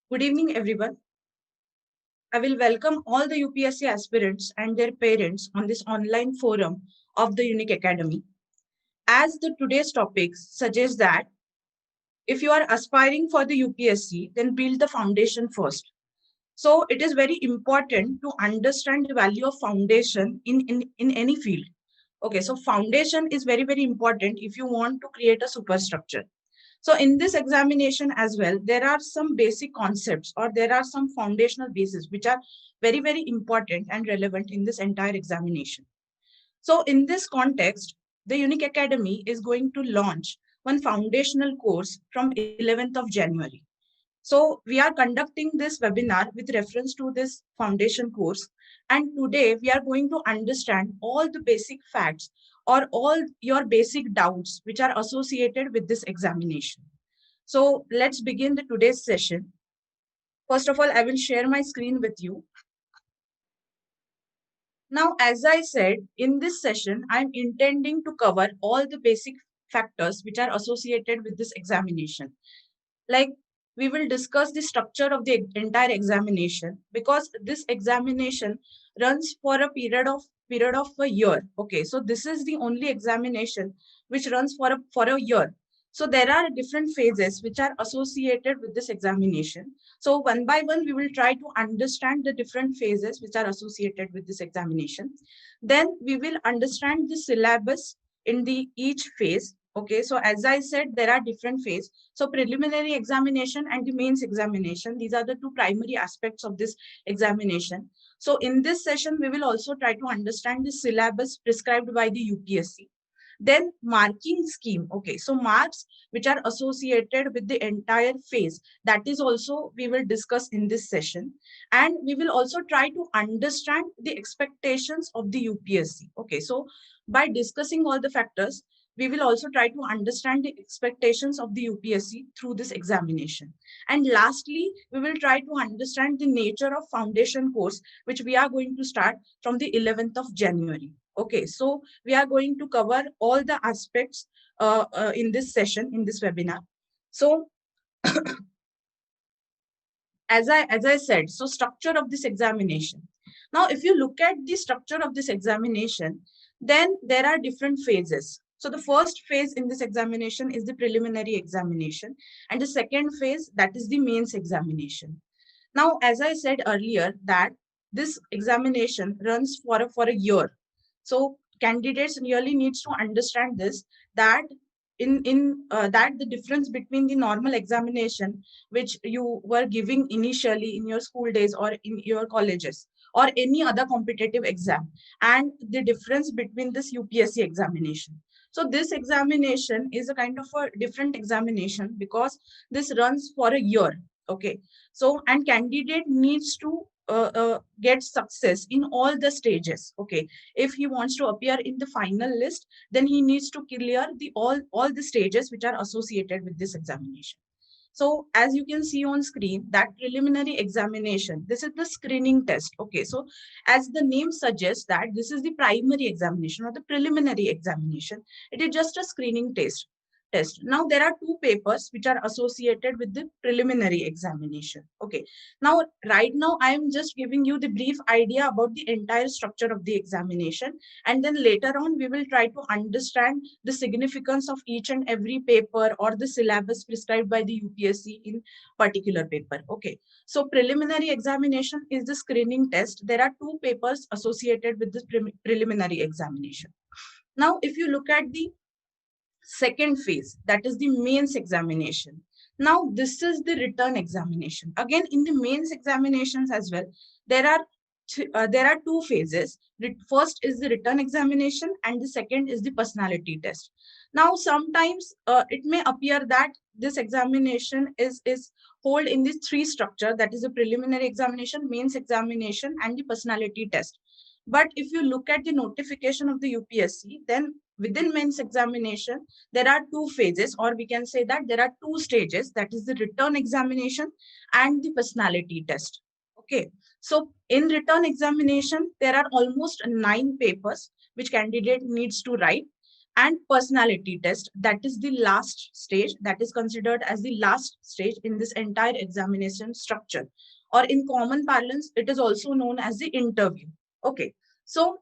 Good evening, everyone. I will welcome all the UPSC aspirants and their parents on this online forum of the Unique Academy. As the today's topic suggests that if you are aspiring for the UPSC, then build the foundation first. So it is very important to understand the value of foundation in any field. Okay, so foundation is very important if you want to create a superstructure. So in this examination as well, there are some basic concepts or there are some foundational bases which are very important and relevant in this entire examination. So in this context, the Unique Academy is going to launch one foundational course from 11th of January. So we are conducting this webinar with reference to this foundation course. And today we are going to understand all the basic facts or all your basic doubts which are associated with this examination. So let's begin the today's session. First of all, I will share my screen with you. Now, as I said, in this session, I'm intending to cover all the basic factors which are associated with this examination. Like we will discuss the structure of the entire examination because this examination runs for a period of a year. Okay, so this is the only examination which runs for a year. So there are different phases which are associated with this examination. So one by one we will try to understand the different phases which are associated with this examination. Then we will understand the syllabus in the each phase. Okay, so as I said, there are different phases. So preliminary examination and the mains examination, these are the two primary aspects of this examination. So in this session, we will also try to understand the syllabus prescribed by the UPSC. Then marking scheme. Okay, so marks which are associated with the entire phase, that is also we will discuss in this session. And we will also try to understand the expectations of the UPSC. Okay, so by discussing all the factors, we will also try to understand the expectations of the UPSC through this examination. And lastly, we will try to understand the nature of foundation course, which we are going to start from the 11th of January. Okay, so we are going to cover all the aspects in this session, in this webinar. So as I said, so structure of this examination. Now, if you look at the structure of this examination, then there are different phases. So the first phase in this examination is the preliminary examination, and the second phase, that is the mains examination. Now, as I said earlier, that this examination runs for a year. So candidates really needs to understand this, that in that the difference between the normal examination which you were giving initially in your school days or in your colleges or any other competitive exam, and the difference between this UPSC examination. So this examination is a kind of a different examination because this runs for a year. Okay, so and candidate needs to get success in all the stages. Okay, if he wants to appear in the final list, then he needs to clear the all the stages which are associated with this examination. So as you can see on screen, that preliminary examination, this is the screening test. Okay, so as the name suggests that this is the primary examination or the preliminary examination, it is just a screening test. Now there are two papers which are associated with the preliminary examination. Okay, now right now I am just giving you the brief idea about the entire structure of the examination, and then later on we will try to understand the significance of each and every paper or the syllabus prescribed by the UPSC in particular paper. Okay, so preliminary examination is the screening test. There are two papers associated with this preliminary examination. Now if you look at the second phase, that is the mains examination. Now this is the written examination. Again, in the mains examinations as well, there are there are two phases. First is the written examination and the second is the personality test. Now sometimes it may appear that this examination is hold in this three structure, that is a preliminary examination, mains examination and the personality test. But if you look at the notification of the UPSC, then within mains examination, there are two phases, or we can say that there are two stages, that is the written examination and the personality test. Okay, so in written examination, there are almost 9 papers which candidate needs to write. and personality test. That is the last stage, that is considered as the last stage in this entire examination structure, or in common parlance it is also known as the interview. Okay, so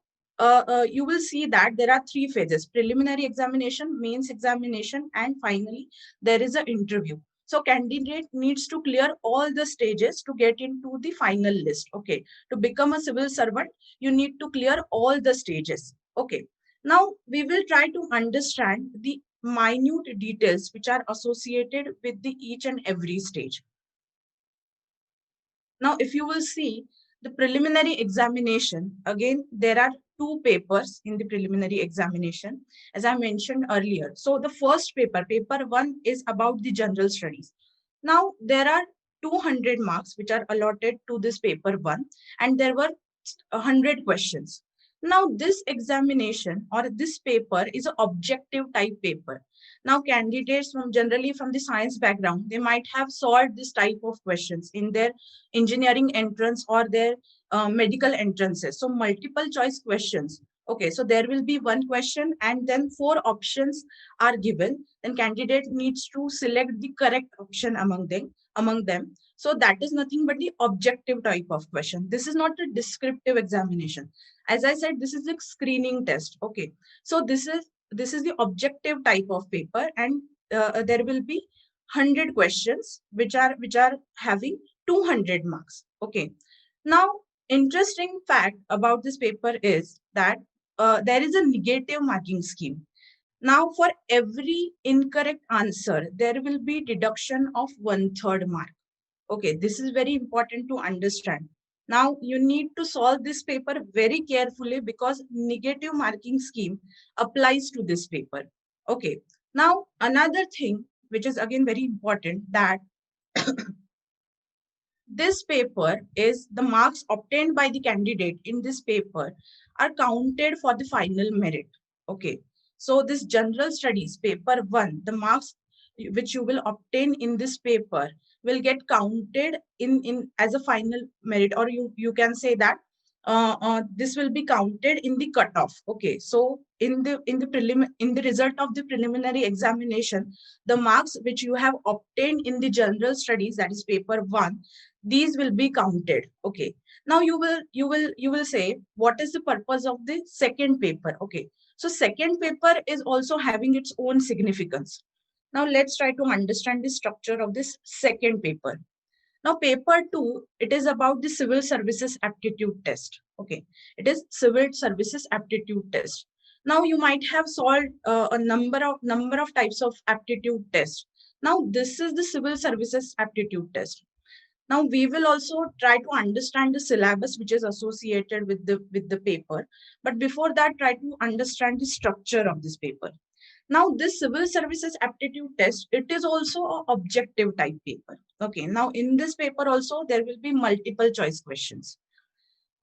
you will see that there are three phases: preliminary examination, mains examination, and finally there is an interview. So candidate needs to clear all the stages to get into the final list. Okay, to become a civil servant you need to clear all the stages. Okay, now we will try to understand the minute details which are associated with the each and every stage. Now, if you will see the preliminary examination, again, there are two papers in the preliminary examination, as I mentioned earlier. So the first paper, paper one, is about the general studies. Now, there are 200 marks which are allotted to this paper one, and there were 100 questions. Now, this examination or this paper is an objective type paper. Now, candidates from generally from the science background, they might have solved this type of questions in their engineering entrance or their medical entrances. So multiple choice questions. Okay, so there will be one question and then four options are given. Then candidate needs to select the correct option among them. So that is nothing but the objective type of question. This is not a descriptive examination. As I said, this is a screening test. Okay, so this is the objective type of paper, and there will be 100 questions which are having 200 marks. Okay, now interesting fact about this paper is that there is a negative marking scheme. Now for every incorrect answer there will be deduction of 1/3 mark. Okay, this is very important to understand. Now you need to solve this paper very carefully because negative marking scheme applies to this paper. Okay, now another thing which is again very important, that this paper is the marks obtained by the candidate in this paper are counted for the final merit. Okay, so this general studies paper one, the marks which you will obtain in this paper will get counted in as a final merit, or you can say that this will be counted in the cutoff. Okay, so in the result of the preliminary examination, the marks which you have obtained in the general studies, that is paper one, these will be counted. Okay, now you will say what is the purpose of the second paper. Okay, so second paper is also having its own significance. Now let's try to understand the structure of this second paper. Now paper 2, it is about the civil services aptitude test. Okay, it is civil services aptitude test. Now you might have solved a number of types of aptitude tests. Now this is the civil services aptitude test. Now we will also try to understand the syllabus which is associated with the paper. But before that, try to understand the structure of this paper. Now this civil services aptitude test, it is also an objective type paper. Okay, now in this paper also there will be multiple choice questions.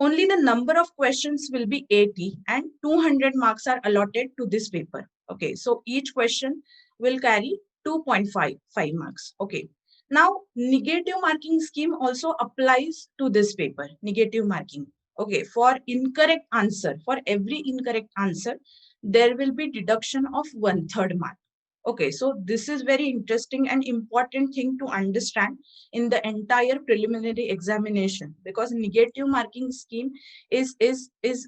Only the number of questions will be 80 and 200 marks are allotted to this paper. Okay, so each question will carry 2.55 marks. Okay, now negative marking scheme also applies to this paper. Negative marking. Okay, for incorrect answer, for every incorrect answer, there will be deduction of 1/3 mark. Okay, so this is very interesting and important thing to understand in the entire preliminary examination, because negative marking scheme is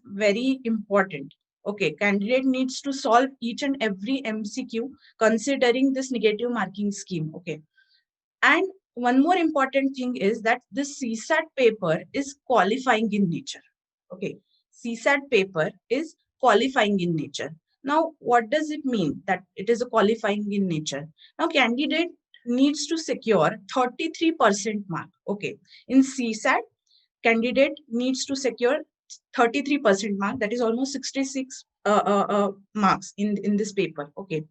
very important. Okay, candidate needs to solve each and every MCQ considering this negative marking scheme. Okay, and one more important thing is that this CSAT paper is qualifying in nature. Okay, CSAT paper is qualifying in nature. Now, what does it mean that it is a qualifying in nature? Now, candidate needs to secure 33% mark. Okay, in CSAT, candidate needs to secure 33% mark. That is almost 66 marks in this paper. Okay,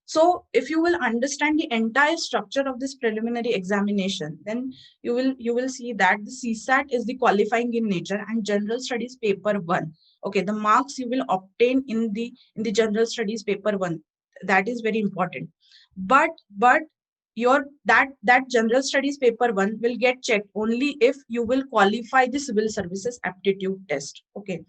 so if you will understand the entire structure of this preliminary examination, then you will see that the CSAT is the qualifying in nature and general studies paper one. Okay, the marks you will obtain in the general studies paper one, that is very important. But your that general studies paper 1 will get checked only if you will qualify the civil services aptitude test. Okay,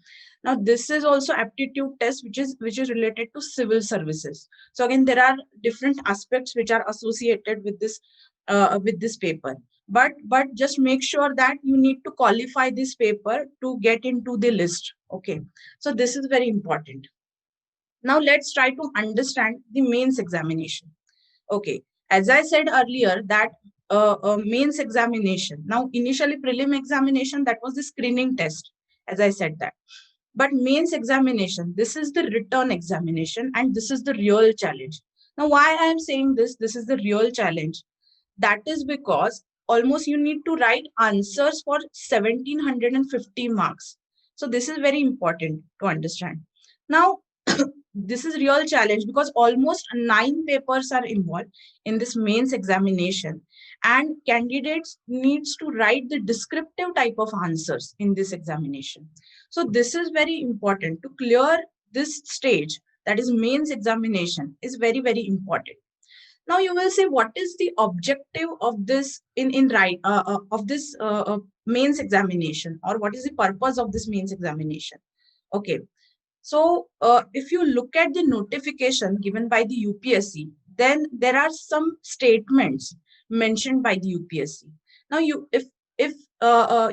now this is also aptitude test which is related to civil services. So again, there are different aspects which are associated with this paper, but just make sure that you need to qualify this paper to get into the list. Okay, so this is very important. Now let's try to understand the mains examination. Okay, as I said earlier that mains examination. Now initially prelim examination, that was the screening test, as I said that. But mains examination, this is the written examination and this is the real challenge. Now why I am saying this is the real challenge. That is because almost you need to write answers for 1750 marks. So this is very important to understand. Now this is real challenge because almost 9 papers are involved in this mains examination, and candidates needs to write the descriptive type of answers in this examination. So this is very important to clear this stage, that is mains examination, is very very important. Now you will say, what is the objective of this in right of this mains examination, or what is the purpose of this mains examination? Okay, so if you look at the notification given by the UPSC, then there are some statements mentioned by the UPSC. Now, if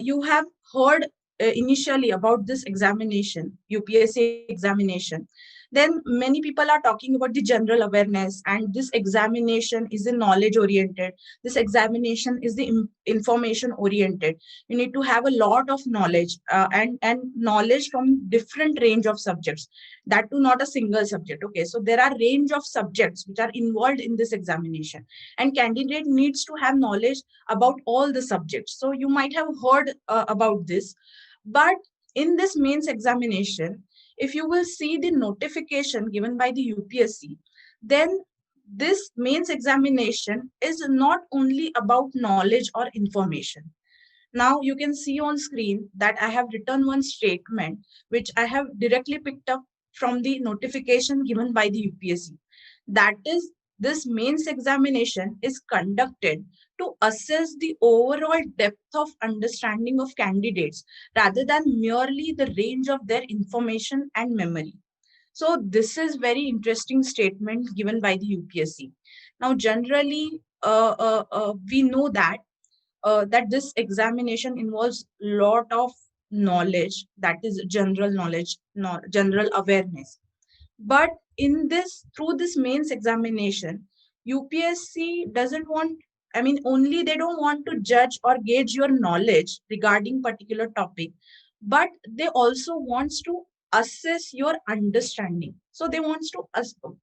you have heard initially about this examination, UPSC examination, then many people are talking about the general awareness, and this examination is the knowledge oriented. This examination is the information oriented. You need to have a lot of knowledge, and knowledge from different range of subjects, that too not a single subject. Okay, so there are range of subjects which are involved in this examination, and candidate needs to have knowledge about all the subjects. So you might have heard about this, but in this mains examination, if you will see the notification given by the UPSC, then this mains examination is not only about knowledge or information. Now you can see on screen that I have written one statement which I have directly picked up from the notification given by the UPSC. That is, this mains examination is conducted to assess the overall depth of understanding of candidates rather than merely the range of their information and memory. So this is very interesting statement given by the UPSC. Now generally we know that this examination involves lot of knowledge, that is general knowledge, general awareness. But in this, through this mains examination, UPSC doesn't want, I mean, only they don't want to judge or gauge your knowledge regarding particular topic, but they also wants to assess your understanding. So they wants to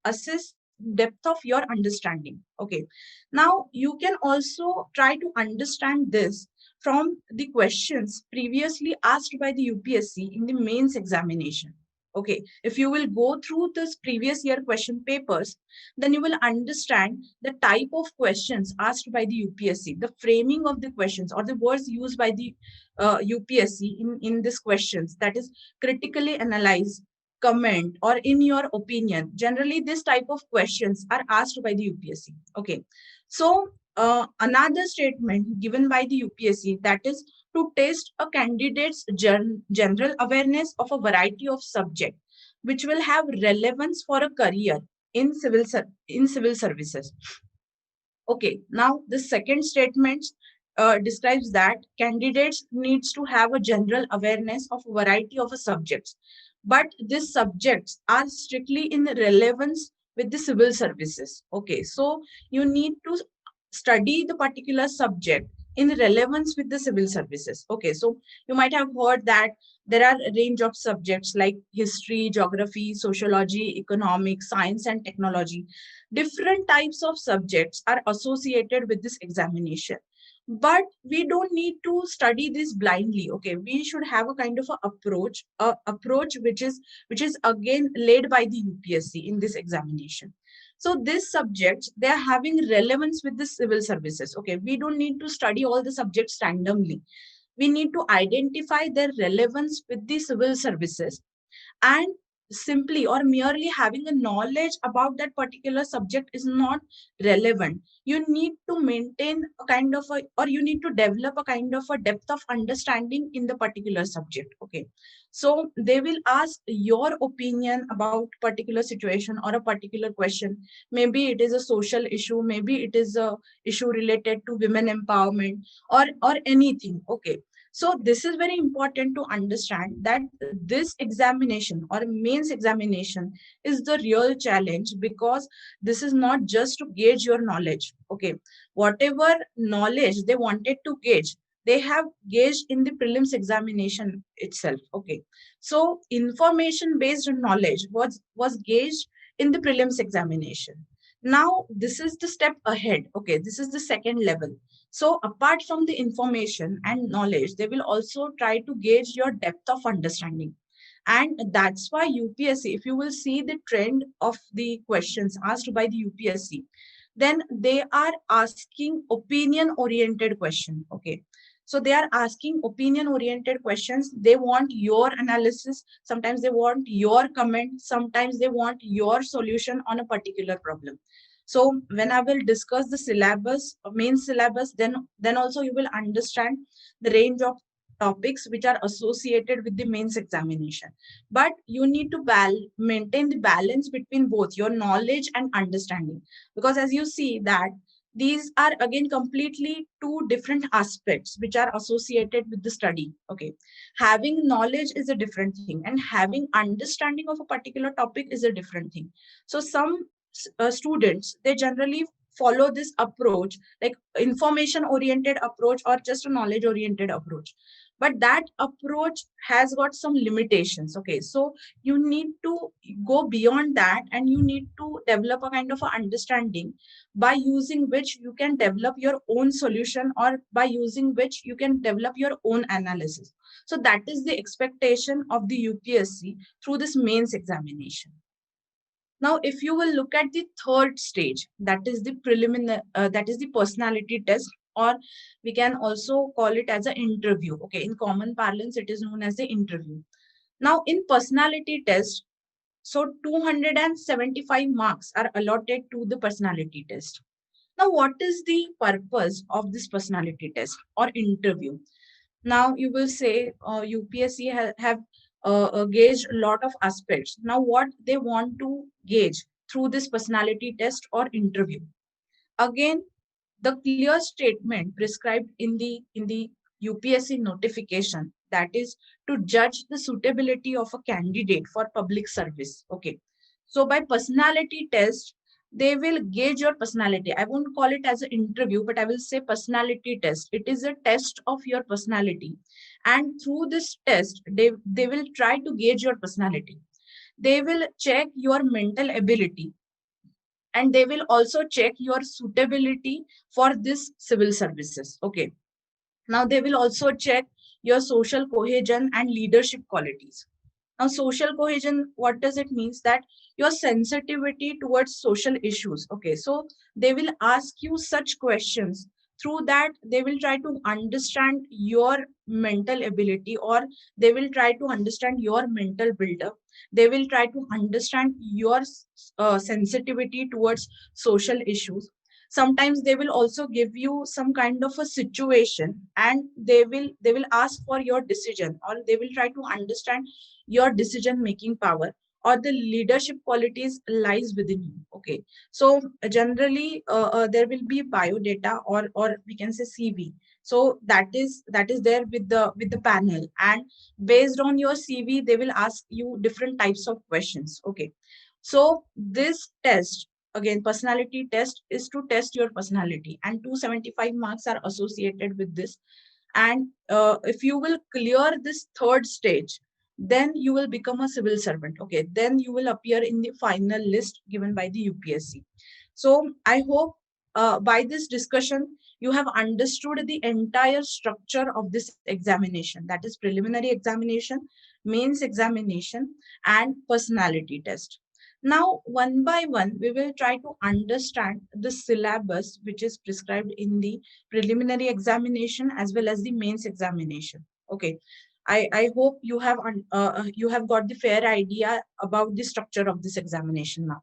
assess depth of your understanding. Okay, now you can also try to understand this from the questions previously asked by the UPSC in the mains examination. Okay, if you will go through this previous year question papers, then you will understand the type of questions asked by the UPSC, the framing of the questions or the words used by the UPSC in these questions, that is critically analyze, comment, or in your opinion. Generally, this type of questions are asked by the UPSC. Okay, so another statement given by the UPSC, that is to test a candidate's general awareness of a variety of subjects which will have relevance for a career in civil services. Okay, now the second statement describes that candidates needs to have a general awareness of a variety of subjects, but these subjects are strictly in relevance with the civil services. Okay, so you need to study the particular subject in relevance with the civil services. Okay, so you might have heard that there are a range of subjects like history, geography, sociology, economics, science, and technology. Different types of subjects are associated with this examination, but we don't need to study this blindly. Okay, we should have a kind of approach which is again led by the UPSC in this examination. So these subjects, they are having relevance with the civil services. Okay, we don't need to study all the subjects randomly. We need to identify their relevance with the civil services, and simply or merely having a knowledge about that particular subject is not relevant. You need to maintain a kind of a, or you need to develop a kind of a depth of understanding in the particular subject. Okay, so they will ask your opinion about particular situation or a particular question. Maybe it is a social issue, maybe it is a issue related to women empowerment, or anything. Okay, so this is very important to understand that this examination or mains examination is the real challenge, because this is not just to gauge your knowledge. Okay, whatever knowledge they wanted to gauge, they have gauged in the prelims examination itself. Okay, so information based knowledge was gauged in the prelims examination. Now this is the step ahead. Okay, this is the second level. So apart from the information and knowledge, they will also try to gauge your depth of understanding. And that's why UPSC, if you will see the trend of the questions asked by the UPSC, then they are asking opinion oriented question. Okay, so they are asking opinion oriented questions. They want your analysis, sometimes they want your comment, sometimes they want your solution on a particular problem. So when I will discuss the syllabus, main syllabus, then also you will understand the range of topics which are associated with the mains examination. But you need to maintain the balance between both your knowledge and understanding, because as you see that these are again completely two different aspects which are associated with the study. Okay, having knowledge is a different thing, and having understanding of a particular topic is a different thing. So some students, they generally follow this approach, like information oriented approach or just a knowledge oriented approach, but that approach has got some limitations. Okay, so you need to go beyond that, and you need to develop a kind of a understanding by using which you can develop your own solution, or by using which you can develop your own analysis. So that is the expectation of the UPSC through this mains examination. Now, if you will look at the third stage, that is the preliminary, that is the personality test, or we can also call it as an interview. Okay, in common parlance, it is known as the interview. Now, in personality test, so 275 marks are allotted to the personality test. Now, what is the purpose of this personality test or interview? Now you will say UPSC have gauged a lot of aspects. Now what they want to gauge through this personality test or interview? Again, the clear statement prescribed in the UPSC notification, that is to judge the suitability of a candidate for public service. Okay, so by personality test, they will gauge your personality. I won't call it as an interview, but I will say personality test. It is a test of your personality, and through this test, they will try to gauge your personality. They will check your mental ability, and they will also check your suitability for this civil services. Okay, now they will also check your social cohesion and leadership qualities. Now social cohesion, what does it means? That your sensitivity towards social issues. Okay, so they will ask you such questions. Through that, they will try to understand your mental ability, or they will try to understand your mental buildup. They will try to understand your sensitivity towards social issues. Sometimes they will also give you some kind of a situation, and they will ask for your decision, or they will try to understand your decision making power, or the leadership qualities lies within you. Okay, so generally there will be bio data, or we can say CV. So that is there with the panel, and based on your CV they will ask you different types of questions. Okay, so this test, again personality test, is to test your personality, and 275 marks are associated with this. And if you will clear this third stage, then you will become a civil servant. Okay, then you will appear in the final list given by the UPSC. So I hope by this discussion you have understood the entire structure of this examination, that is preliminary examination, mains examination, and personality test. Now, one by one, we will try to understand the syllabus which is prescribed in the preliminary examination as well as the mains examination. Okay. I hope you have got the fair idea about the structure of this examination now.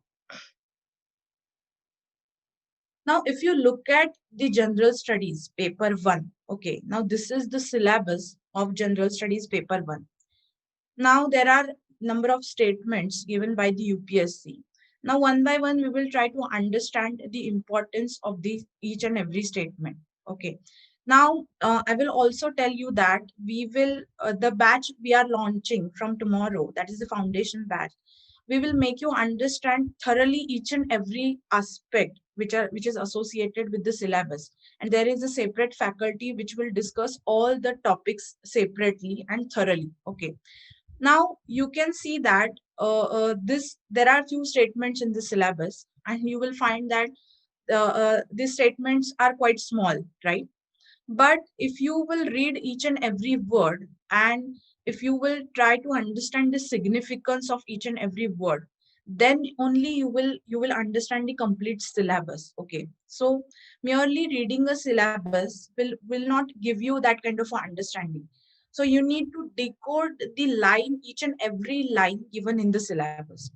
Now, if you look at the general studies paper 1, okay, now this is the syllabus of general studies paper 1. Now there are number of statements given by the UPSC. Now one by one we will try to understand the importance of the each and every statement. Okay. Now I will also tell you that we will the batch we are launching from tomorrow, that is the foundation batch. We will make you understand thoroughly each and every aspect which is associated with the syllabus, and there is a separate faculty which will discuss all the topics separately and thoroughly. Okay. Now you can see that this there are few statements in the syllabus, and you will find that these statements are quite small, right? But if you will read each and every word, and if you will try to understand the significance of each and every word, then only you will understand the complete syllabus. Okay, so merely reading a syllabus will not give you that kind of a understanding. So you need to decode the line, each and every line given in the syllabus.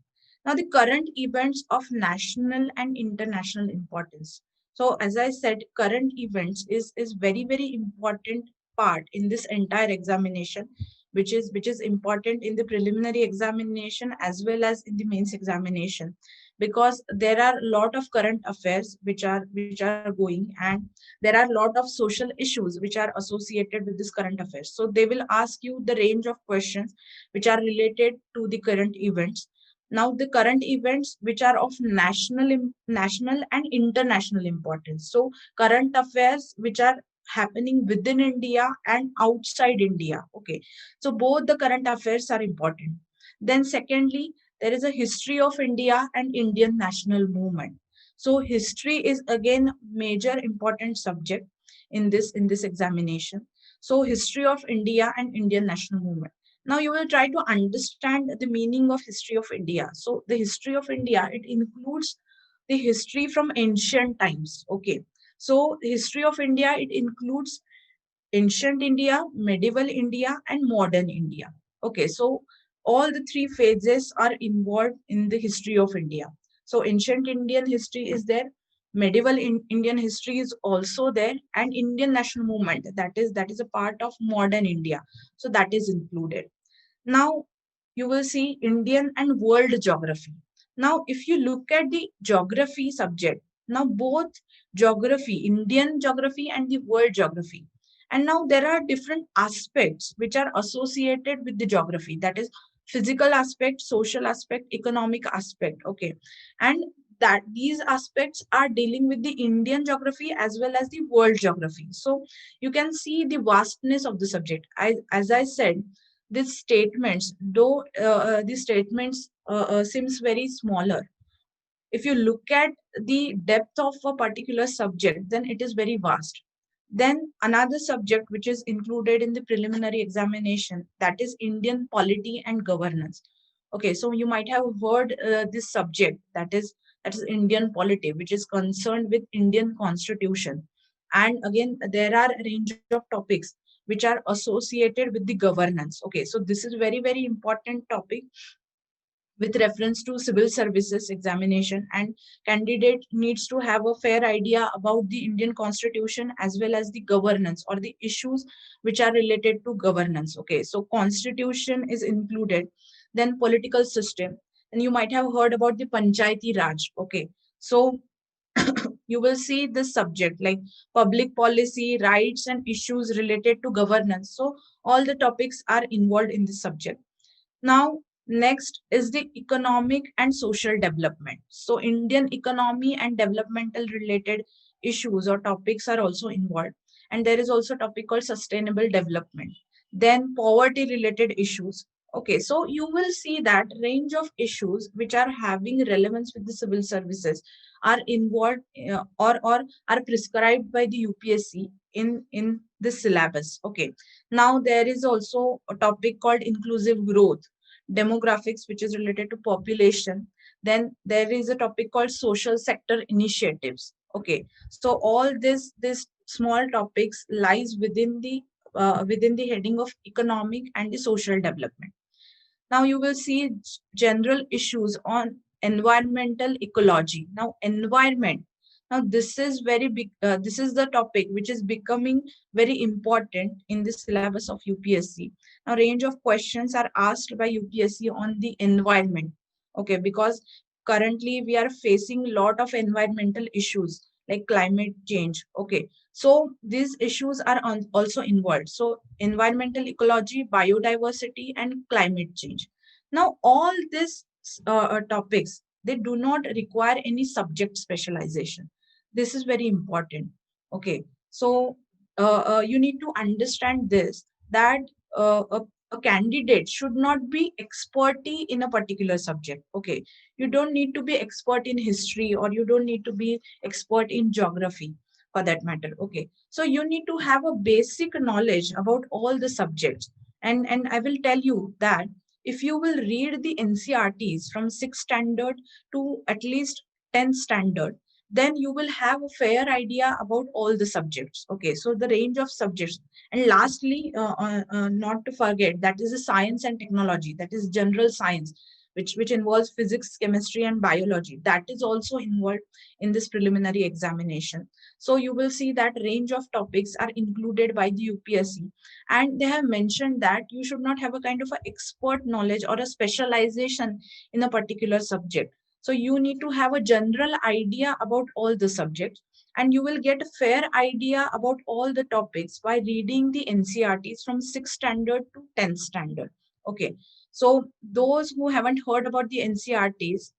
Now the current events of national and international importance. So as I said, current events is very very important part in this entire examination, which is important in the preliminary examination as well as in the mains examination, because there are a lot of current affairs which are going, and there are a lot of social issues which are associated with this current affairs. So they will ask you the range of questions which are related to the current events. Now the current events which are of national and international importance, so current affairs which are happening within India and outside India. Okay, so both the current affairs are important. Then secondly, there is a history of India and Indian national movement. So history is again major important subject in this examination. So history of India and Indian national movement. Now you will try to understand the meaning of history of India. So the history of India, it includes the history from ancient times. Okay. So the history of India, it includes ancient India, medieval India, and modern India. Okay, so all the three phases are involved in the history of India. So ancient Indian history is there, medieval Indian history is also there, and Indian national movement, that is a part of modern India. So that is included. Now you will see Indian and world geography. Now, if you look at the geography subject, now both geography, Indian geography and the world geography. And now there are different aspects which are associated with the geography. That is physical aspect, social aspect, economic aspect. Okay. And that these aspects are dealing with the Indian geography as well as the world geography. So you can see the vastness of the subject. As I said, these statements, though these statements seems very smaller, if you look at the depth of a particular subject, then it is very vast. Then another subject which is included in the preliminary examination, that is Indian polity and governance. Okay, so you might have heard this subject, that is Indian polity, which is concerned with Indian constitution. And again, there are a range of topics which are associated with the governance. Okay, so this is very very important topic with reference to civil services examination, and candidate needs to have a fair idea about the Indian constitution as well as the governance or the issues which are related to governance. Okay, so constitution is included, then political system, and you might have heard about the Panchayati Raj. Okay, so you will see this subject like public policy, rights and issues related to governance. So all the topics are involved in this subject. Now, next is the economic and social development. So, Indian economy and developmental related issues or topics are also involved. And there is also a topic called sustainable development. Then, poverty related issues. Okay, so you will see that range of issues which are having relevance with the civil services are involved or are prescribed by the UPSC in this syllabus. Okay, now there is also a topic called inclusive growth, demographics, which is related to population. Then there is a topic called social sector initiatives. Okay, so all this small topics lies within the within the heading of economic and the social development. Now you will see general issues on environmental ecology. Now environment. Now this is very big. This is the topic which is becoming very important in the syllabus of UPSC. Now range of questions are asked by UPSC on the environment. Okay, because currently we are facing lot of environmental issues like climate change. Okay, so these issues are also involved. So environmental ecology, biodiversity, and climate change. Now, all these topics, they do not require any subject specialization. This is very important. Okay, so you need to understand this, that a candidate should not be experty in a particular subject. Okay, you don't need to be expert in history, or you don't need to be expert in geography for that matter. Okay, so you need to have a basic knowledge about all the subjects. And I will tell you that if you will read the NCRTs from 6th standard to at least 10th standard, then you will have a fair idea about all the subjects. Okay, so the range of subjects. And lastly, not to forget, that is the science and technology, that is general science, which involves physics, chemistry, and biology. That is also involved in this preliminary examination. So you will see that range of topics are included by the UPSC, and they have mentioned that you should not have a kind of a expert knowledge or a specialization in a particular subject. So you need to have a general idea about all the subjects, and you will get a fair idea about all the topics by reading the NCRTs from 6th standard to 10th standard. Okay, so those who haven't heard about the NCRTs,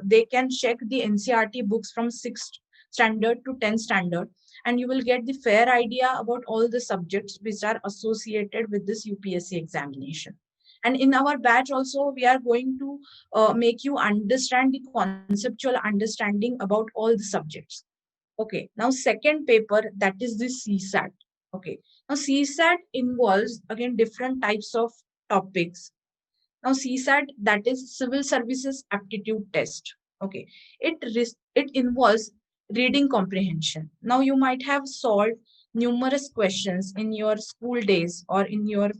they can check the NCRT books from 6th standard to 10th standard, and you will get the fair idea about all the subjects which are associated with this UPSC examination. And in our batch also, we are going to make you understand the conceptual understanding about all the subjects. Okay, now second paper, that is the CSAT. Okay, now CSAT involves again different types of topics. Now CSAT, that is Civil Services Aptitude Test. Okay, it involves reading comprehension. Now you might have solved numerous questions in your school days or in your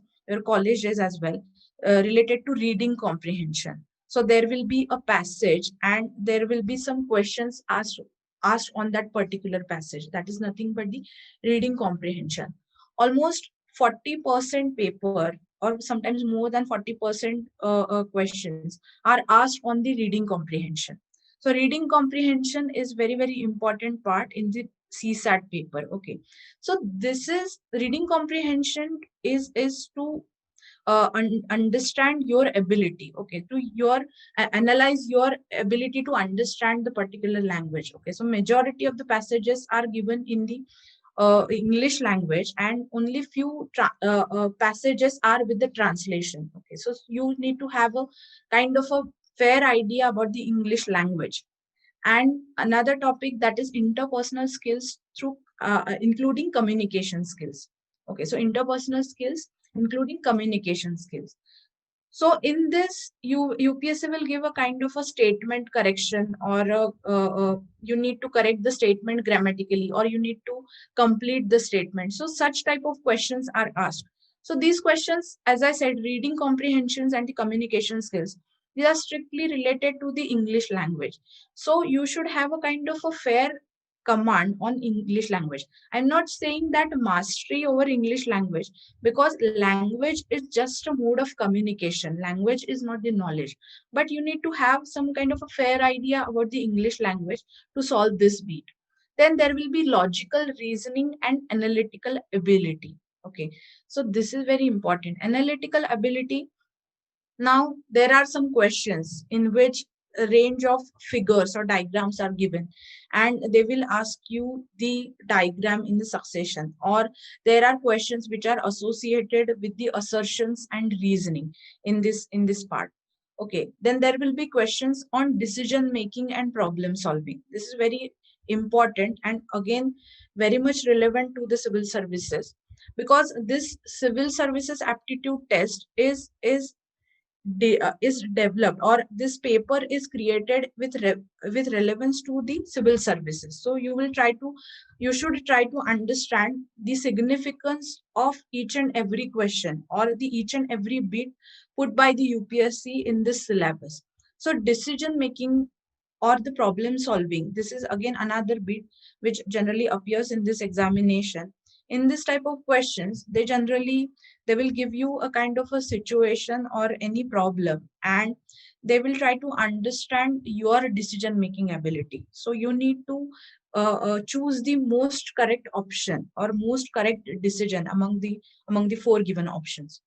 colleges as well, related to reading comprehension. So there will be a passage, and there will be some questions asked on that particular passage. That is nothing but the reading comprehension. Almost 40% paper, or sometimes more than 40% questions are asked on the reading comprehension. So reading comprehension is very, very important part in the CSAT paper. Okay, so this is reading comprehension is to understand your ability. Okay, to your analyze your ability to understand the particular language. Okay, so majority of the passages are given in the English language, and only few passages are with the translation. Okay, so you need to have a kind of a fair idea about the English language. And another topic, that is interpersonal skills through including communication skills. Okay, so interpersonal skills including communication skills. So in this, UPSC will give a kind of a statement correction, or you need to correct the statement grammatically, or you need to complete the statement. So such type of questions are asked. So these questions, as I said, reading comprehensions and the communication skills, they are strictly related to the English language. So you should have a kind of a fair command on English language. I'm not saying that mastery over English language, because language is just a mode of communication. Language is not the knowledge, but you need to have some kind of a fair idea about the English language to solve this beat. Then there will be logical reasoning and analytical ability. Okay, so this is very important. Analytical ability. Now, there are some questions in which a range of figures or diagrams are given, and they will ask you the diagram in the succession, or there are questions which are associated with the assertions and reasoning in this part. Okay, then there will be questions on decision making and problem solving. This is very important, and again very much relevant to the civil services, because this civil services aptitude test is is developed, or this paper is created with with relevance to the civil services. So you should try to understand the significance of each and every question, or the each and every bit put by the UPSC in this syllabus. So decision making or the problem solving, this is again another bit which generally appears in this examination. In this type of questions, they will give you a kind of a situation or any problem, and they will try to understand your decision making ability. So you need to choose the most correct option or most correct decision among the four given options.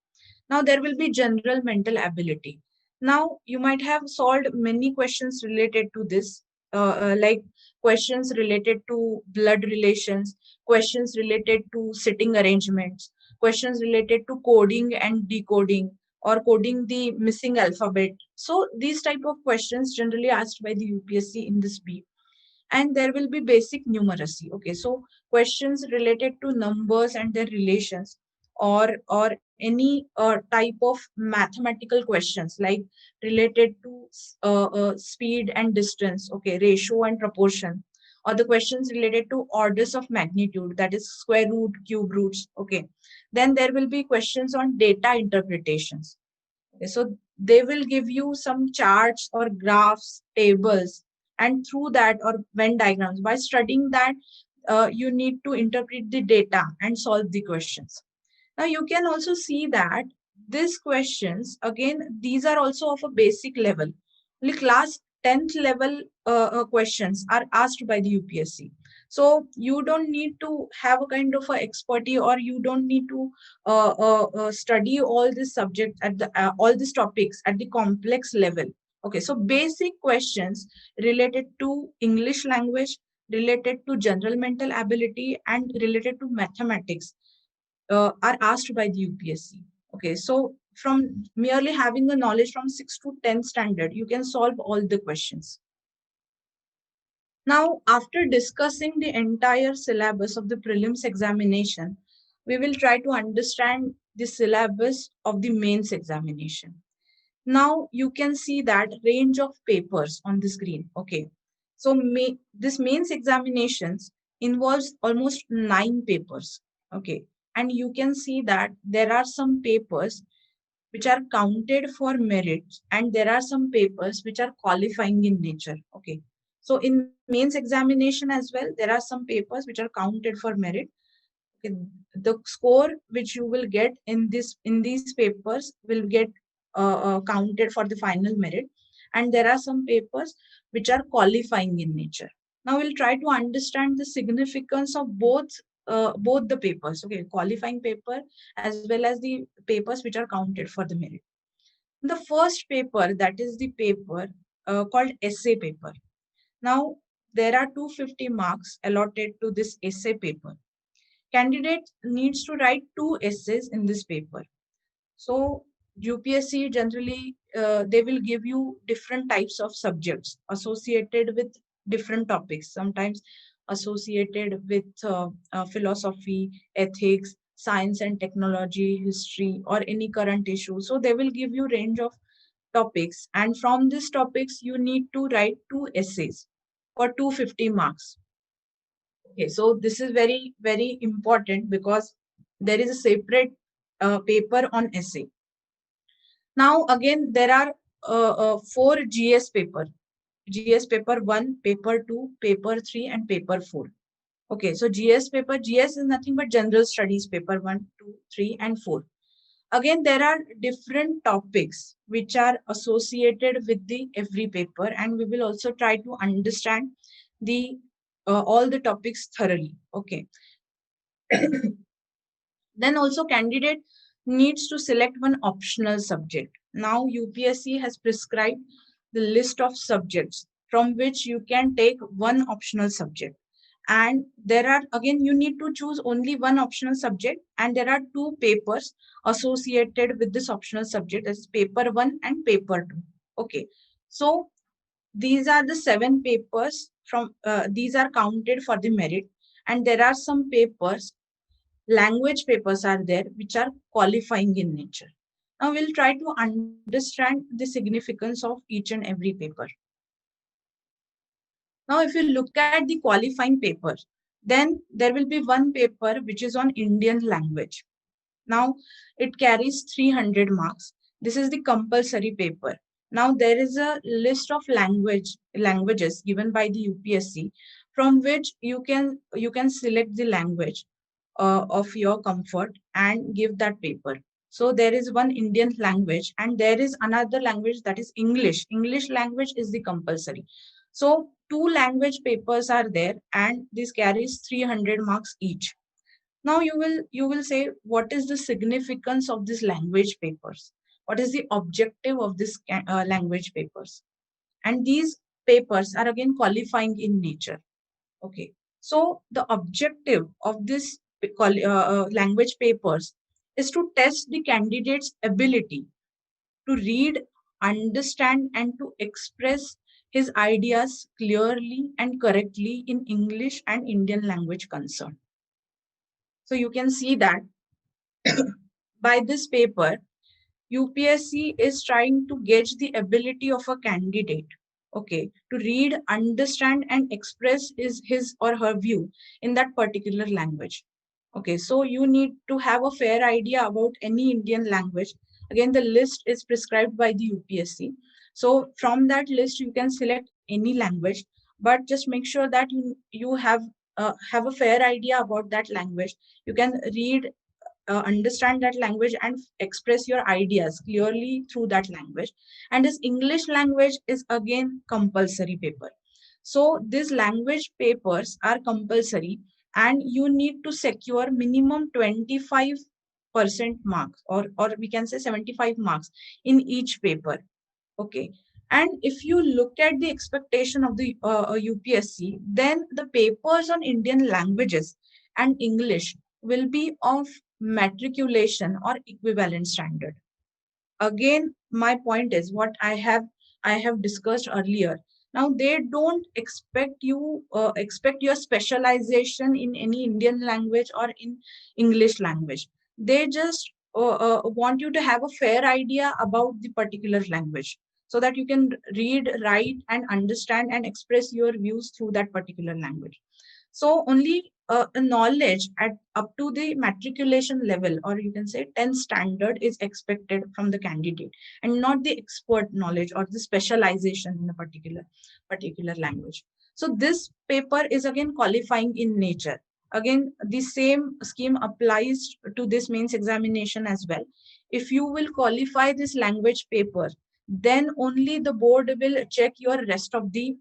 Now there will be general mental ability. Now you might have solved many questions related to this, like questions related to blood relations, questions related to sitting arrangements, questions related to coding and decoding, or coding the missing alphabet. So these type of questions generally asked by the UPSC in this B. And there will be basic numeracy. Okay, so questions related to numbers and their relations, or any type of mathematical questions, like related to speed and distance, okay, ratio and proportion, or the questions related to orders of magnitude, that is square root, cube roots. Okay, then there will be questions on data interpretations. Okay, so they will give you some charts or graphs, tables, and through that, or Venn diagrams. By studying that, you need to interpret the data and solve the questions. Now you can also see that these questions, again, these are also of a basic level. Only class 10th level questions are asked by the UPSC. So you don't need to have a kind of a expertise, or you don't need to study all these subjects at the all these topics at the complex level. Okay, so basic questions related to English language, related to general mental ability, and related to mathematics are asked by the UPSC. Okay, so from merely having the knowledge from 6 to 10 standard, you can solve all the questions. Now, after discussing the entire syllabus of the prelims examination, we will try to understand the syllabus of the mains examination. Now you can see that range of papers on the screen. Okay, so this mains examinations involves almost 9 papers. Okay, and you can see that there are some papers which are counted for merit, and there are some papers which are qualifying in nature. Okay, so in mains examination as well, there are some papers which are counted for merit. Okay, the score which you will get in these papers will get counted for the final merit, and there are some papers which are qualifying in nature. Now we'll try to understand the significance of both the papers, okay, qualifying paper as well as the papers which are counted for the merit. The first paper, that is the paper called essay paper. Now there are 250 marks allotted to this essay paper. Candidate needs to write 2 essays in this paper. So UPSC generally they will give you different types of subjects associated with different topics. Sometimes associated with philosophy, ethics, science and technology, history, or any current issue. So they will give you range of topics, and from these topics you need to write 2 essays for 250 marks. Okay, so this is very, very important because there is a separate paper on essay. Now, again, there are 4 GS paper. GS paper 1, paper 2, paper 3, and paper 4. Okay, so GS paper, GS is nothing but general studies paper 1, 2, 3, and 4. Again, there are different topics which are associated with the every paper, and we will also try to understand the all the topics thoroughly. Okay. Then also candidate needs to select one optional subject. Now UPSC has prescribed the list of subjects from which you can take one optional subject. And there are, again, you need to choose only one optional subject, and there are 2 papers associated with this optional subject, as paper 1 and paper 2. Okay, so these are the 7 papers from these are counted for the merit, and there are some papers, language papers are there, which are qualifying in nature. Now we'll try to understand the significance of each and every paper. Now, if you look at the qualifying paper, then there will be one paper which is on Indian language. Now, it carries 300 marks. This is the compulsory paper. Now, there is a list of languages given by the UPSC, from which you can select the language of your comfort and give that paper. So there is one Indian language and there is another language, that is English. English language is the compulsory. So two language papers are there and this carries 300 marks each. Now you will say, what is the significance of these language papers? What is the objective of this language papers? And these papers are again qualifying in nature. Okay, so the objective of this language papers is to test the candidate's ability to read, understand, and to express his ideas clearly and correctly in English and Indian language concerned. So you can see that by this paper, UPSC is trying to gauge the ability of a candidate, okay, to read, understand, and express his or her view in that particular language. Okay, so you need to have a fair idea about any Indian language. Again, the list is prescribed by the UPSC. So from that list, you can select any language, but just make sure that you have a fair idea about that language. You can read, understand that language and express your ideas clearly through that language. And this English language is again compulsory paper. So these language papers are compulsory and you need to secure minimum 25% marks, or we can say 75 marks in each paper. Okay. And if you look at the expectation of the UPSC, then the papers on Indian languages and English will be of matriculation or equivalent standard. Again, my point is what I have discussed earlier. Now they don't expect your specialization in any Indian language or in English language. They just want you to have a fair idea about the particular language so that you can read, write, and understand and express your views through that particular language. So only a knowledge at up to the matriculation level, or you can say 10 standard, is expected from the candidate, and not the expert knowledge or the specialization in a particular language. So this paper is again qualifying in nature. Again, the same scheme applies to this mains examination as well. If you will qualify this language paper, then only the board will check your rest of the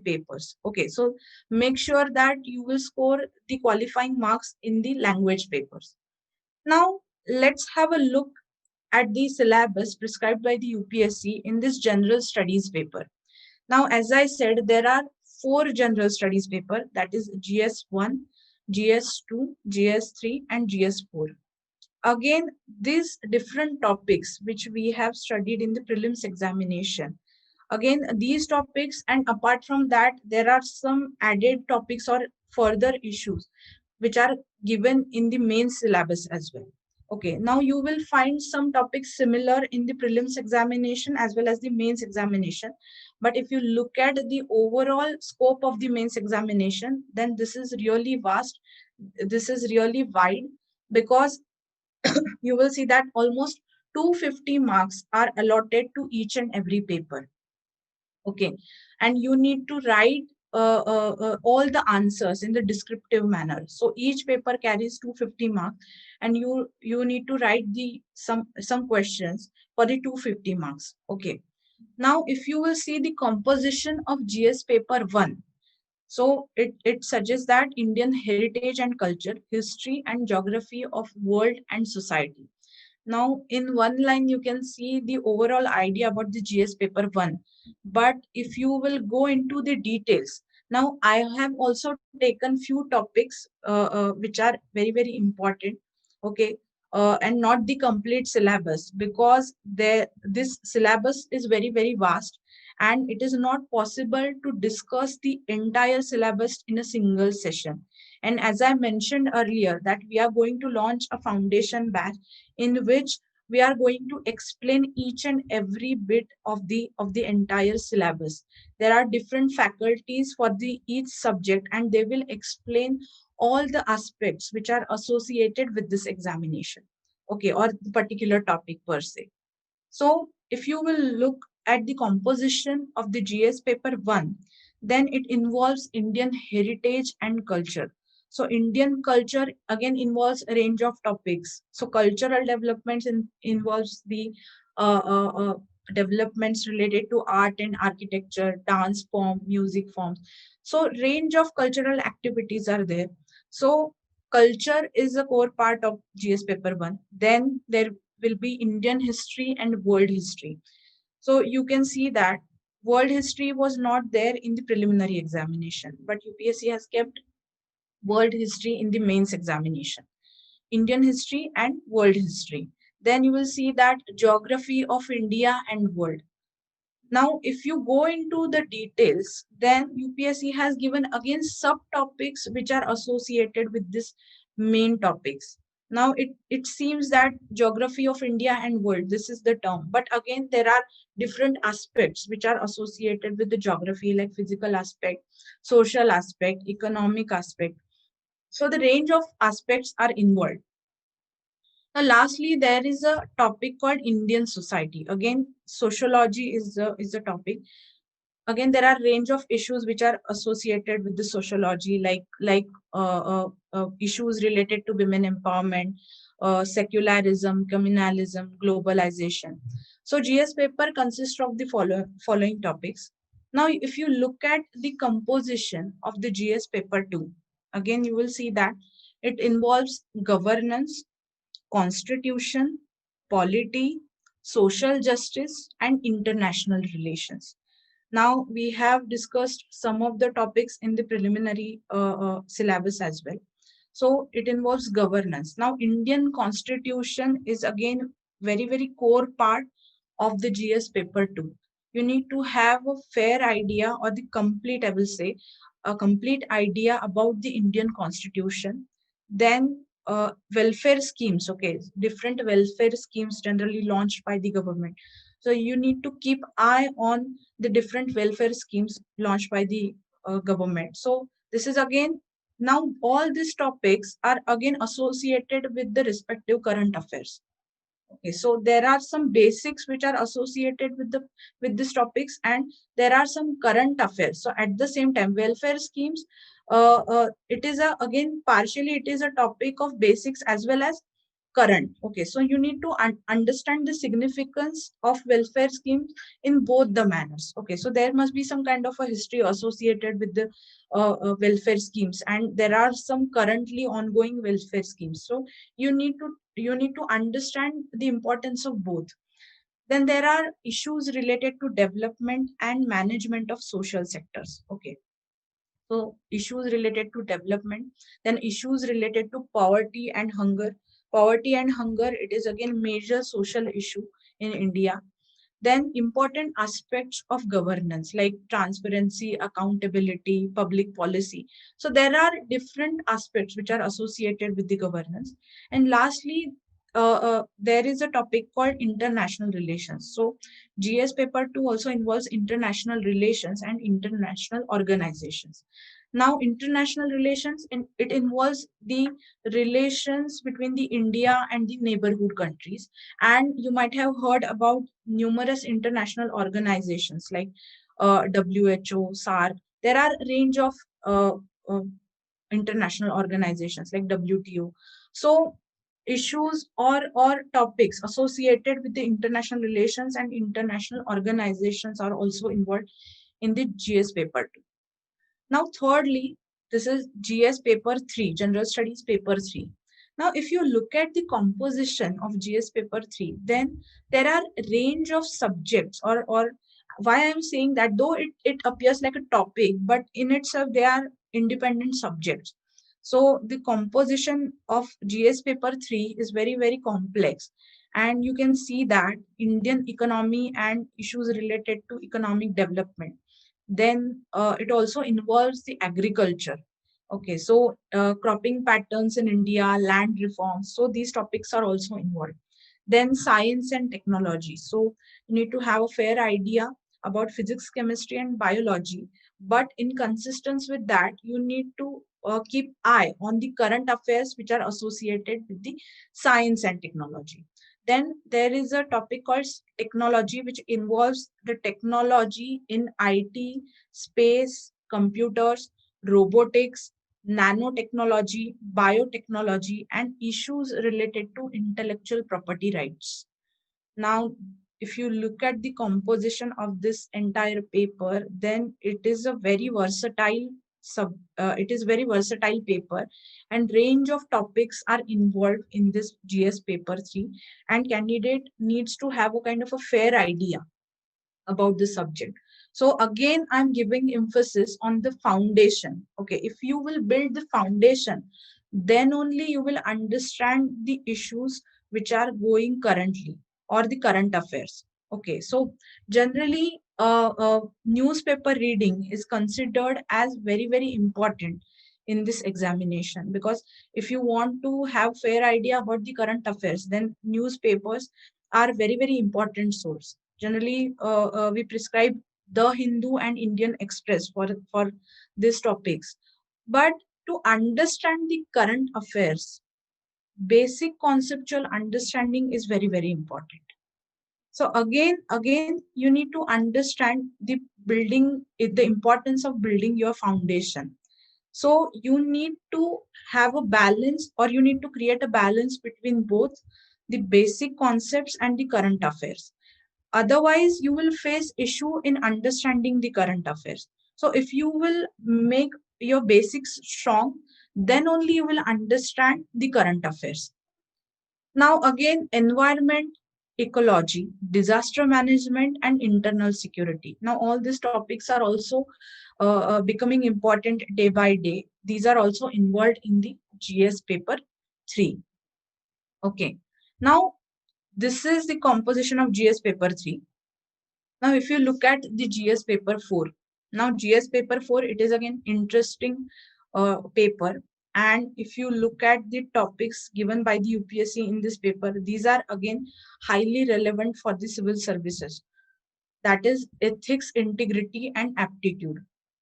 papers. Okay, so make sure that you will score the qualifying marks in the language papers. Now, let's have a look at the syllabus prescribed by the UPSC in this general studies paper. Now, as I said, there are four general studies paper, that is GS1, GS2, GS3, and GS4. Again, these different topics which we have studied in the prelims examination, again these topics, and apart from that there are some added topics or further issues which are given in the main syllabus as well. Okay, now you will find some topics similar in the prelims examination as well as the mains examination, but if you look at the overall scope of the mains examination, then this is really vast, this is really wide, because you will see that almost 250 marks are allotted to each and every paper. Okay, and you need to write all the answers in the descriptive manner. So each paper carries 250 marks, and you need to write the some questions for the 250 marks. Okay, now if you will see the composition of GS paper 1, so it suggests that Indian heritage and culture, history and geography of world and society. Now, in one line, you can see the overall idea about the GS paper 1. But if you will go into the details, now I have also taken few topics which are very, very important. Okay. And not the complete syllabus, because this syllabus is very, very vast and it is not possible to discuss the entire syllabus in a single session. And as I mentioned earlier, that we are going to launch a foundation batch in which we are going to explain each and every bit of the entire syllabus. There are different faculties for the each subject, and they will explain all the aspects which are associated with this examination, okay, or the particular topic per se. So if you will look at the composition of the GS paper 1, then it involves Indian heritage and culture. So Indian culture again involves a range of topics. So cultural developments involves the uh, uh, uh, developments related to art and architecture, dance form, music forms. So range of cultural activities are there. So culture is a core part of GS paper 1. Then there will be Indian history and world history. So you can see that world history was not there in the preliminary examination, but UPSC has kept world history in the mains examination, Indian history and world history. Then you will see that geography of India and world. Now, if you go into the details, then UPSC has given again subtopics which are associated with this main topics. Now, it seems that geography of India and world, this is the term. But again, there are different aspects which are associated with the geography, like physical aspect, social aspect, economic aspect. So the range of aspects are involved. Now, lastly, there is a topic called Indian society. Again, sociology is the topic. Again, there are range of issues which are associated with the sociology, issues related to women empowerment, secularism, communalism, globalization. So GS paper consists of the following topics. Now if you look at the composition of the GS paper 2, again you will see that it involves governance, constitution, polity, social justice, and international relations. Now, we have discussed some of the topics in the preliminary syllabus as well. So, it involves governance. Now, Indian constitution is again very core part of the GS paper 2. You need to have a fair idea or the complete, I will say, a complete idea about the Indian constitution. Then welfare schemes, okay, different welfare schemes generally launched by the government. So you need to keep eye on the different welfare schemes launched by the government. So this is again, now all these topics are again associated with the respective current affairs. Okay, so there are some basics which are associated with these topics, and there are some current affairs. So at the same time, welfare schemes, it is a again partially it is a topic of basics as well as current. Okay, so you need to understand the significance of welfare schemes in both the manners. Okay, so there must be some kind of a history associated with the welfare schemes, and there are some currently ongoing welfare schemes. So you need to understand the importance of both. Then there are issues related to development and management of social sectors. Okay, so issues related to development, then issues related to poverty and hunger. Poverty and hunger, it is again major social issue in India. Then important aspects of governance like transparency, accountability, public policy. So there are different aspects which are associated with the governance. And lastly, there is a topic called international relations. So GS paper 2 also involves international relations and international organizations. Now international relations, it involves the relations between the India and the neighborhood countries. And you might have heard about numerous international organizations like WHO, SARC. There are a range of uh, uh, international organizations like WTO. So issues or topics associated with the international relations and international organizations are also involved in the GS paper 2. Now, thirdly, this is GS paper 3, General Studies paper 3. Now, if you look at the composition of GS paper 3, then there are a range of subjects, or why I'm saying that, though it appears like a topic, but in itself they are independent subjects. So the composition of GS paper 3 is very complex. And you can see that Indian economy and issues related to economic development. Then it also involves the agriculture. Okay, so cropping patterns in India, land reforms. So these topics are also involved. Then science and technology. So you need to have a fair idea about physics, chemistry, and biology. But in consistence with that, you need to keep eye on the current affairs which are associated with the science and technology. Then there is a topic called technology, which involves the technology in IT, space, computers, robotics, nanotechnology, biotechnology, and issues related to intellectual property rights. Now, if you look at the composition of this entire paper, then it is a very versatile it is very versatile paper, and range of topics are involved in this GS paper 3, and candidate needs to have a kind of a fair idea about the subject. So again, I'm giving emphasis on the foundation. Okay, if you will build the foundation, then only you will understand the issues which are going currently or the current affairs. Okay, so generally, newspaper reading is considered as very, very important in this examination, because if you want to have fair idea about the current affairs, then newspapers are very, very important source. Generally, we prescribe the Hindu and Indian Express for these topics. But to understand the current affairs, basic conceptual understanding is very, very important. So again, you need to understand the the importance of building your foundation. So you need to have a balance, or you need to create a balance between both the basic concepts and the current affairs. Otherwise, you will face issue in understanding the current affairs. So if you will make your basics strong, then only you will understand the current affairs. Now again, environment, ecology, disaster management, and internal security. Now all these topics are also becoming important day by day. These are also involved in the GS paper 3. Okay. Now this is the composition of GS paper 3. Now, if you look at the GS paper 4, now GS paper 4, it is again interesting paper. And if you look at the topics given by the UPSC in this paper, these are again highly relevant for the civil services. That is ethics, integrity, and aptitude.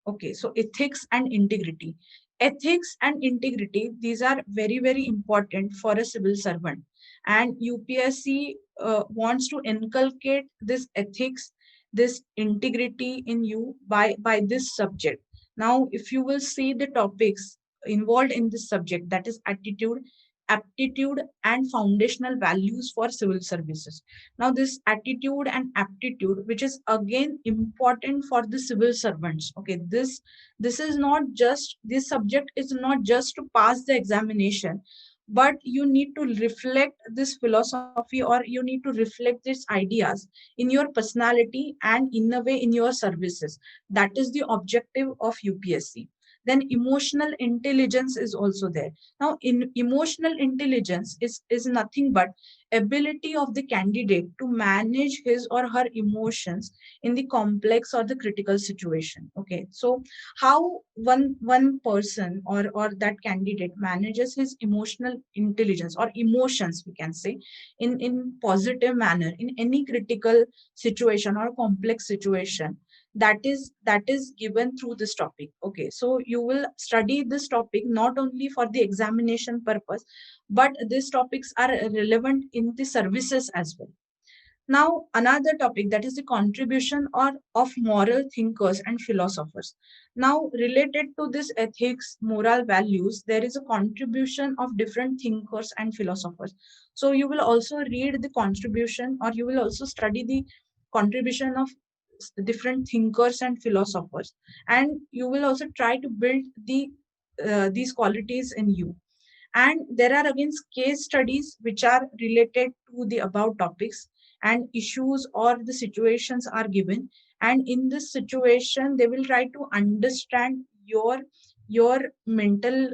Okay, so ethics and integrity. Ethics and integrity, these are very, very important for a civil servant. And UPSC wants to inculcate this ethics, this integrity in you by this subject. Now, if you will see the topics involved in this subject, that is attitude, aptitude, and foundational values for civil services. Now this attitude and aptitude, which is again important for the civil servants. Okay, this is not just, this subject is not just to pass the examination, but you need to reflect this philosophy, or you need to reflect these ideas in your personality and in a way in your services. That is the objective of UPSC. Then emotional intelligence is also there. Now in emotional intelligence is nothing but ability of the candidate to manage his or her emotions in the complex or the critical situation. Okay, so how one person or that candidate manages his emotional intelligence or emotions, we can say, in positive manner in any critical situation or complex situation, that is given through this topic. Okay, so you will study this topic not only for the examination purpose, but these topics are relevant in the services as well. Now another topic, that is the contribution or of moral thinkers and philosophers. Now related to this ethics, moral values, there is a contribution of different thinkers and philosophers. So you will also read the contribution, or you will also study the contribution of different thinkers and philosophers, and you will also try to build these qualities in you. And there are again case studies which are related to the above topics, and issues or the situations are given, and in this situation they will try to understand your mental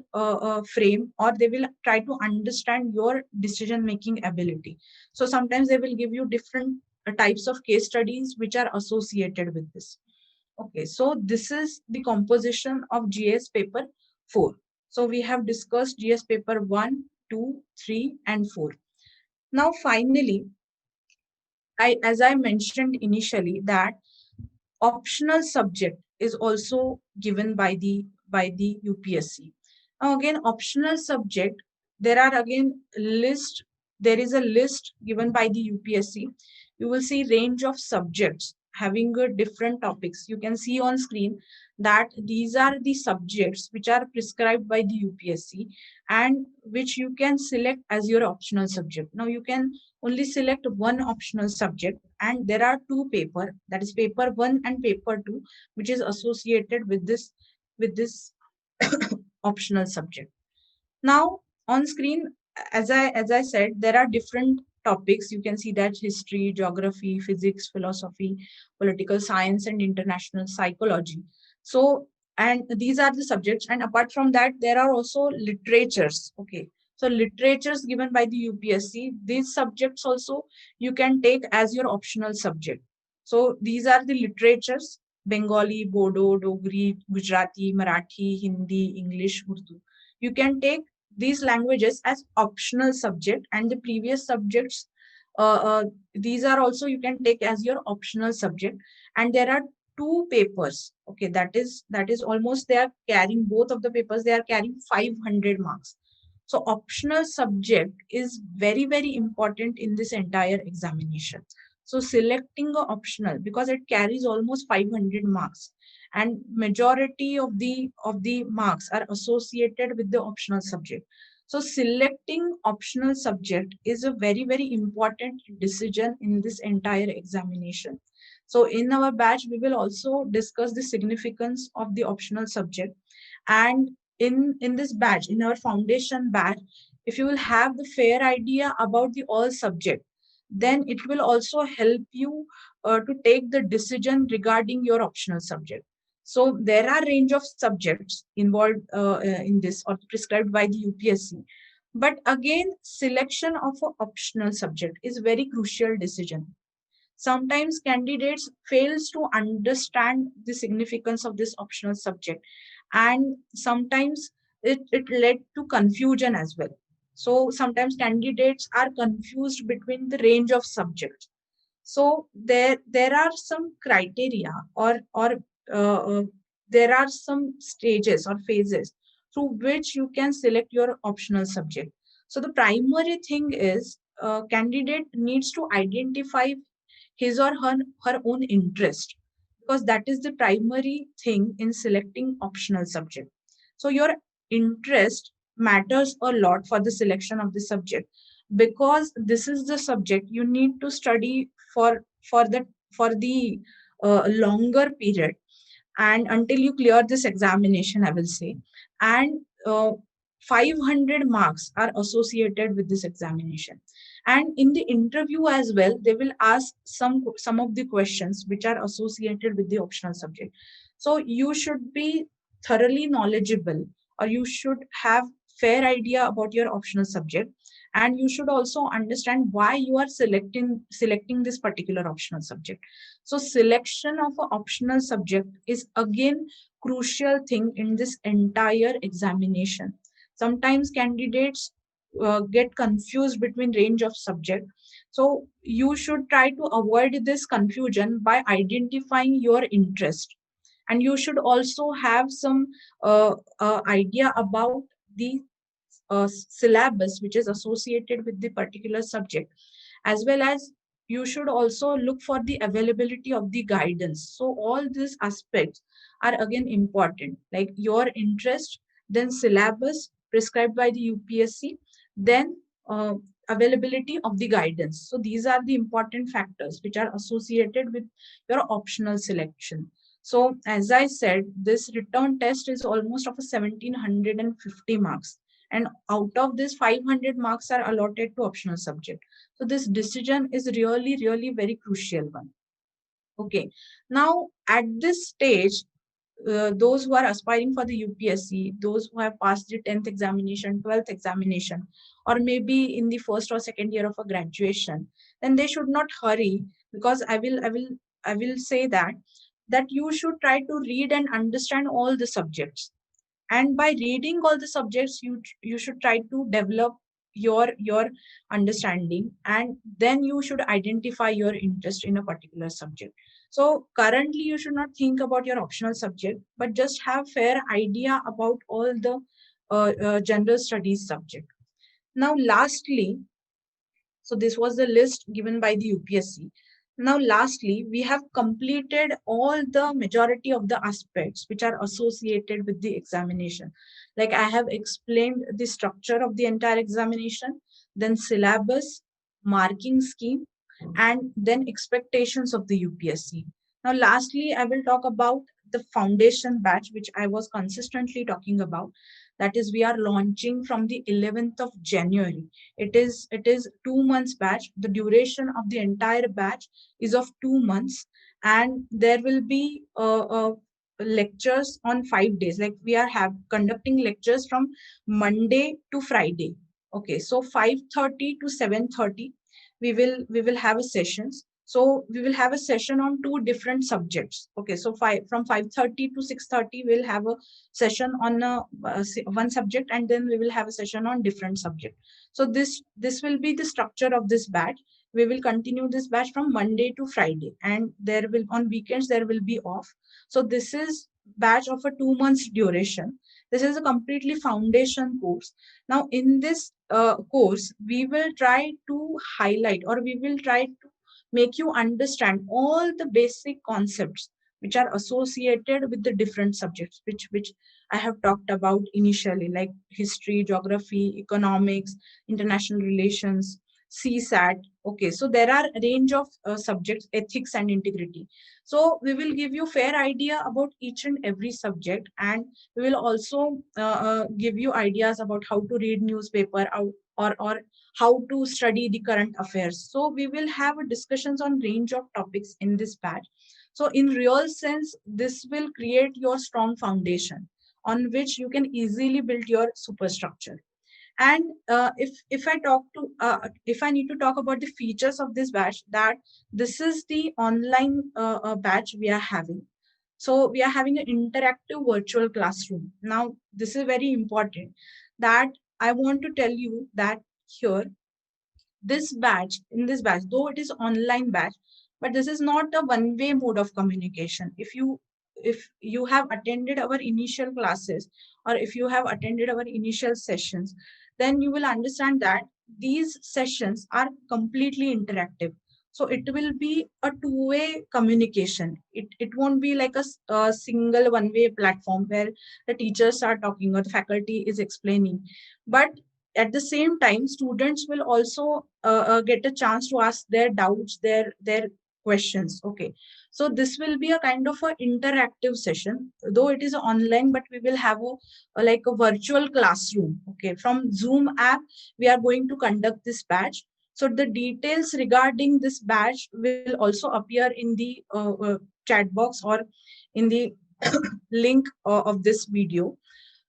frame, or they will try to understand your decision making ability. So sometimes they will give you different types of case studies which are associated with this. Okay, so this is the composition of GS paper 4. So we have discussed GS paper 1, 2, 3, and 4. Now, finally, as I mentioned initially, that optional subject is also given by the UPSC. Now again, optional subject, there are again list, there is a list given by the UPSC. You will see range of subjects having different topics. You can see on screen that these are the subjects which are prescribed by the UPSC and which you can select as your optional subject. Now you can only select one optional subject, and there are two paper, that is paper 1 and paper 2, which is associated with this optional subject. Now on screen, as I said, there are different topics. You can see that history, geography, physics, philosophy, political science, and international psychology. So, and these are the subjects, and apart from that there are also literatures. Okay, so literatures given by the UPSC, these subjects also you can take as your optional subject. So these are the literatures: Bengali, Bodo, Dogri, Gujarati, Marathi, Hindi, English, Urdu. You can take these languages as optional subject, and the previous subjects, uh, uh, these are also you can take as your optional subject. And there are two papers. Okay, that is almost, they are carrying, both of the papers, they are carrying 500 marks. So optional subject is very very important in this entire examination. So selecting a optional, because it carries almost 500 marks, and majority of the marks are associated with the optional subject. So selecting optional subject is a very very important decision in this entire examination. So in our batch we will also discuss the significance of the optional subject. And in this batch, in our foundation batch, if you will have the fair idea about the all subject, then it will also help you to take the decision regarding your optional subject. So there are range of subjects involved in this, or prescribed by the UPSC. But again, selection of an optional subject is very crucial decision. Sometimes candidates fails to understand the significance of this optional subject, and sometimes it led to confusion as well. So sometimes candidates are confused between the range of subjects. So there are some criteria, uh, uh, there are some stages or phases through which you can select your optional subject. So the primary thing is, candidate needs to identify his or her own interest, because that is the primary thing in selecting optional subject. So your interest matters a lot for the selection of the subject, because this is the subject you need to study for the longer period, and until you clear this examination, I will say. And 500 marks are associated with this examination. And in the interview as well, they will ask some of the questions which are associated with the optional subject. So you should be thoroughly knowledgeable, or you should have fair idea about your optional subject, and you should also understand why you are selecting this particular optional subject. So selection of an optional subject is again crucial thing in this entire examination. Sometimes candidates get confused between range of subject. So you should try to avoid this confusion by identifying your interest. And you should also have some idea about the syllabus which is associated with the particular subject, as well as you should also look for the availability of the guidance. So all these aspects are again important, like your interest, then syllabus prescribed by the UPSC, then availability of the guidance. So these are the important factors which are associated with your optional selection. So as I said, this return test is almost of a 1750 marks, and out of this 500 marks are allotted to optional subject. So this decision is really really very crucial one. Okay, now at this stage, those who are aspiring for the UPSC, those who have passed the 10th examination, 12th examination, or maybe in the first or second year of a graduation, then they should not hurry, because I will say that you should try to read and understand all the subjects. And by reading all the subjects, you should try to develop your understanding, and then you should identify your interest in a particular subject. So currently you should not think about your optional subject, but just have fair idea about all the general studies subject. Now lastly, so this was the list given by the UPSC. Now, lastly, we have completed all the majority of the aspects which are associated with the examination. Like I have explained the structure of the entire examination, then syllabus, marking scheme, and then expectations of the UPSC. Now, lastly, I will talk about the foundation batch, which I was consistently talking about. That is, we are launching from the 11th of January. It is 2 months batch. The duration of the entire batch is of 2 months, and there will be lectures on 5 days. Like we are have conducting lectures from Monday to Friday. Okay, so 5:30 to 7:30, we will have a sessions. So we will have a session on two different subjects. Okay, so from 5:30 to 6:30 we'll have a session on one subject, and then we will have a session on different subject. So this will be the structure of this batch. We will continue this batch from Monday to Friday, and there will on weekends there will be off. So this is batch of a 2 months duration. This is a completely foundation course. Now in this course, we will try to highlight, or we will try to make you understand all the basic concepts which are associated with the different subjects which I have talked about initially, like history, geography, economics, international relations, CSAT. Okay, so there are a range of subjects, ethics and integrity. So we will give you fair idea about each and every subject, and we will also give you ideas about how to read newspaper, or how to study the current affairs. So we will have discussions on range of topics in this batch. So in real sense, this will create your strong foundation on which you can easily build your superstructure. And if I need to talk about the features of this batch, that this is the online batch we are having. So we are having an interactive virtual classroom. Now this is very important, that I want to tell you that here, this batch, though it is online batch, but this is not a one way mode of communication. If you have attended our initial classes, or if you have attended our initial sessions, then you will understand that these sessions are completely interactive. So it will be a two-way communication. It won't be like a single one-way platform where the teachers are talking or the faculty is explaining. But at the same time, students will also get a chance to ask their doubts, their questions. Okay, so this will be a kind of a interactive session, though it is online, but we will have like a virtual classroom. Okay, from Zoom app we are going to conduct this batch. So the details regarding this batch will also appear in the chat box, or in the link of this video.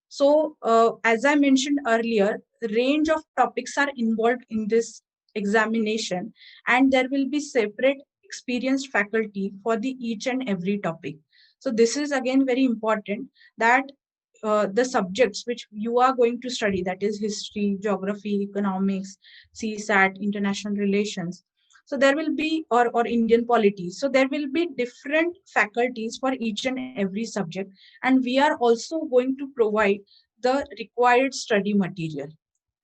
So, as I mentioned earlier, range of topics are involved in this examination, and there will be separate experienced faculty for the each and every topic. So, this is again very important, that the subjects which you are going to study, that is history, geography, economics, CSAT, international relations. So there will be, or Indian polity. So there will be different faculties for each and every subject. And we are also going to provide the required study material.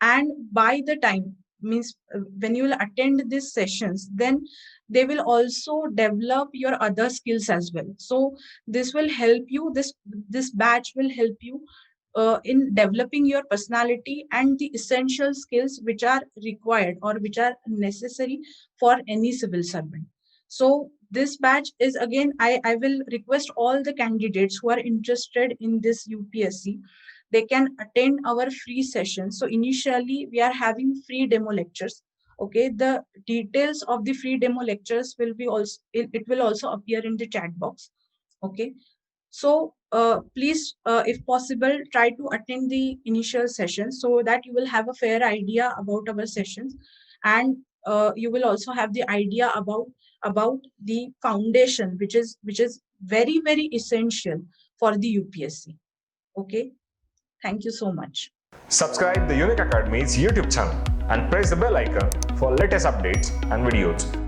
And by the time, means when you will attend these sessions, then they will also develop your other skills as well. So this will help you, this batch will help you in developing your personality and the essential skills which are required or which are necessary for any civil servant. So this batch is, again, I will request all the candidates who are interested in this UPSC, they can attend our free sessions. So initially we are having free demo lectures. Okay, the details of the free demo lectures will be also, it will also appear in the chat box. Okay, so please, if possible, try to attend the initial session so that you will have a fair idea about our sessions, and you will also have the idea about the foundation, which is very essential for the UPSC. Okay, thank you so much. Subscribe the Unique Academy's YouTube channel and press the bell icon for latest updates and videos.